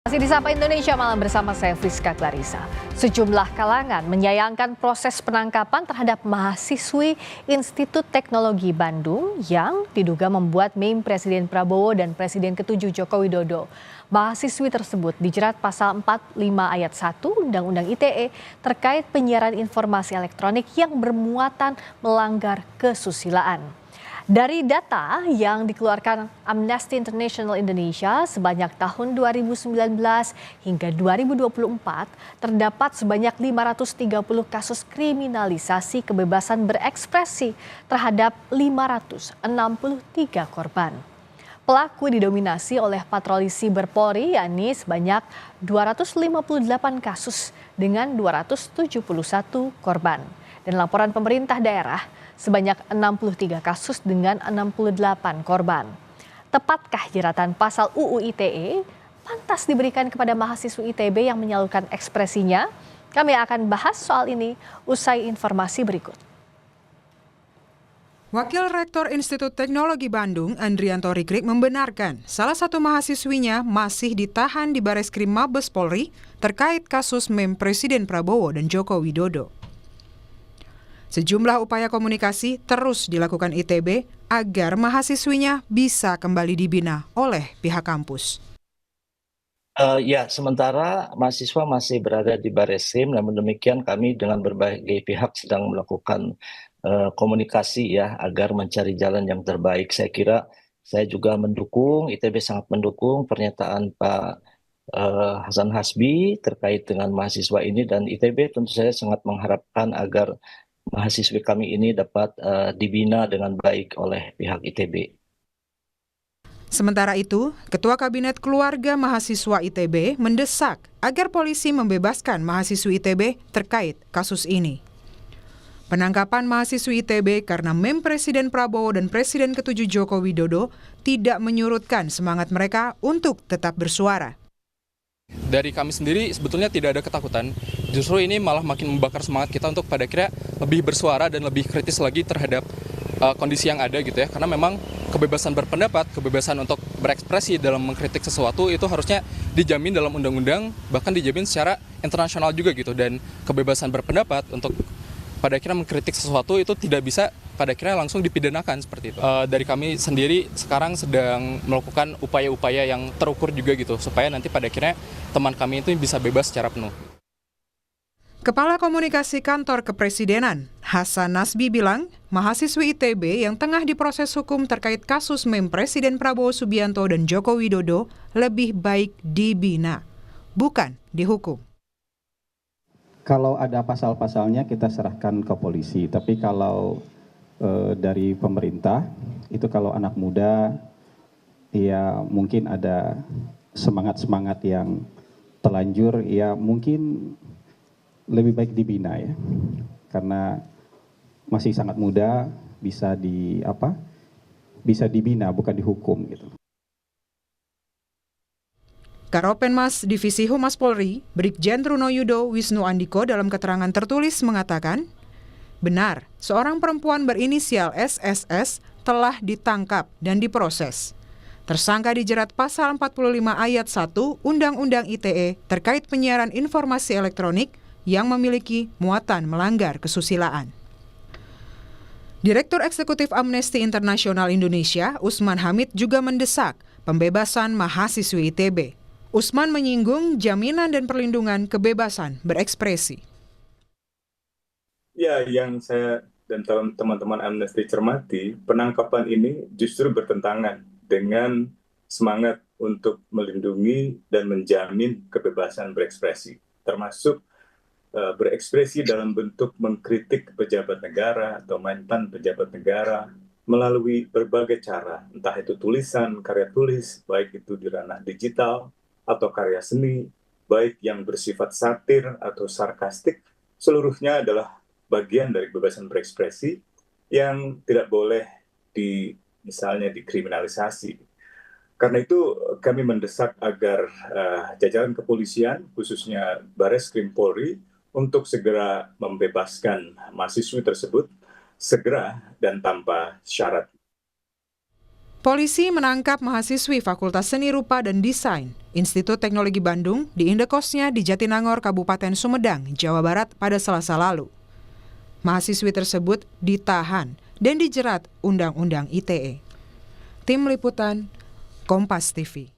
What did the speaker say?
Masih di Sapa Indonesia Malam bersama saya Friska Clarissa. Sejumlah kalangan menyayangkan proses penangkapan terhadap mahasiswi Institut Teknologi Bandung yang diduga membuat meme Presiden Prabowo dan Presiden ke-7 Joko Widodo. Mahasiswi tersebut dijerat pasal 45 ayat 1 Undang-Undang ITE terkait penyiaran informasi elektronik yang bermuatan melanggar kesusilaan. Dari data yang dikeluarkan Amnesty International Indonesia, sebanyak tahun 2019 hingga 2024 terdapat sebanyak 530 kasus kriminalisasi kebebasan berekspresi terhadap 563 korban. Pelaku didominasi oleh patroli siber Polri, yakni sebanyak 258 kasus dengan 271 korban. Dan laporan pemerintah daerah sebanyak 63 kasus dengan 68 korban. Tepatkah jeratan pasal UU ITE pantas diberikan kepada mahasiswa ITB yang menyalurkan ekspresinya? Kami akan bahas soal ini usai informasi berikut. Wakil Rektor Institut Teknologi Bandung, Andrianto Rikrik, membenarkan salah satu mahasiswinya masih ditahan di Bareskrim Mabes Polri terkait kasus meme Presiden Prabowo dan Joko Widodo. Sejumlah upaya komunikasi terus dilakukan ITB agar mahasiswinya bisa kembali dibina oleh pihak kampus. Sementara mahasiswa masih berada di Bareskrim, namun demikian kami dengan berbagai pihak sedang melakukan komunikasi ya agar mencari jalan yang terbaik. Saya kira saya juga mendukung, ITB sangat mendukung pernyataan Pak Hasan Hasbi terkait dengan mahasiswa ini, dan ITB tentu saja sangat mengharapkan agar mahasiswa kami ini dapat dibina dengan baik oleh pihak ITB. Sementara itu, Ketua Kabinet Keluarga Mahasiswa ITB mendesak agar polisi membebaskan mahasiswa ITB terkait kasus ini. Penangkapan mahasiswa ITB karena meme Presiden Prabowo dan Presiden ke-7 Joko Widodo tidak menyurutkan semangat mereka untuk tetap bersuara. Dari kami sendiri sebetulnya tidak ada ketakutan, justru ini malah makin membakar semangat kita untuk pada akhirnya lebih bersuara dan lebih kritis lagi terhadap kondisi yang ada gitu ya. Karena memang kebebasan berpendapat, kebebasan untuk berekspresi dalam mengkritik sesuatu itu harusnya dijamin dalam undang-undang, bahkan dijamin secara internasional juga gitu. Dan kebebasan berpendapat untuk pada akhirnya mengkritik sesuatu itu tidak bisa pada akhirnya langsung dipidanakan seperti itu. Dari kami sendiri sekarang sedang melakukan upaya-upaya yang terukur juga gitu, supaya nanti pada akhirnya teman kami itu bisa bebas secara penuh. Kepala Komunikasi Kantor Kepresidenan, Hasan Nasbi bilang, mahasiswi ITB yang tengah diproses hukum terkait kasus meme Presiden Prabowo Subianto dan Joko Widodo lebih baik dibina, bukan dihukum. Kalau ada pasal-pasalnya kita serahkan ke polisi, tapi kalau dari pemerintah, itu kalau anak muda, ya mungkin ada semangat-semangat yang terlanjur, ya mungkin lebih baik dibina ya. Karena masih sangat muda, bisa dibina, bukan dihukum gitu. Karopenmas Divisi Humas Polri, Brigjen Truno Yudo Wisnu Andiko dalam keterangan tertulis mengatakan, benar, seorang perempuan berinisial SSS telah ditangkap dan diproses. Tersangka dijerat pasal 45 ayat 1 Undang-Undang ITE terkait penyiaran informasi elektronik yang memiliki muatan melanggar kesusilaan. Direktur Eksekutif Amnesty International Indonesia, Usman Hamid, juga mendesak pembebasan mahasiswi ITB. Usman menyinggung jaminan dan perlindungan kebebasan berekspresi. Ya, yang saya dan teman-teman Amnesty cermati, penangkapan ini justru bertentangan dengan semangat untuk melindungi dan menjamin kebebasan berekspresi, termasuk berekspresi dalam bentuk mengkritik pejabat negara atau mantan pejabat negara melalui berbagai cara, entah itu tulisan, karya tulis, baik itu di ranah digital atau karya seni, baik yang bersifat satir atau sarkastik, seluruhnya adalah bagian dari kebebasan berekspresi yang tidak boleh misalnya dikriminalisasi. Karena itu kami mendesak agar jajaran kepolisian, khususnya Bareskrim Polri, untuk segera membebaskan mahasiswi tersebut, segera dan tanpa syarat. Polisi menangkap mahasiswi Fakultas Seni Rupa dan Desain Institut Teknologi Bandung di indekosnya di Jatinangor, Kabupaten Sumedang, Jawa Barat pada Selasa lalu. Mahasiswi tersebut ditahan dan dijerat Undang-Undang ITE. Tim Liputan, Kompas TV.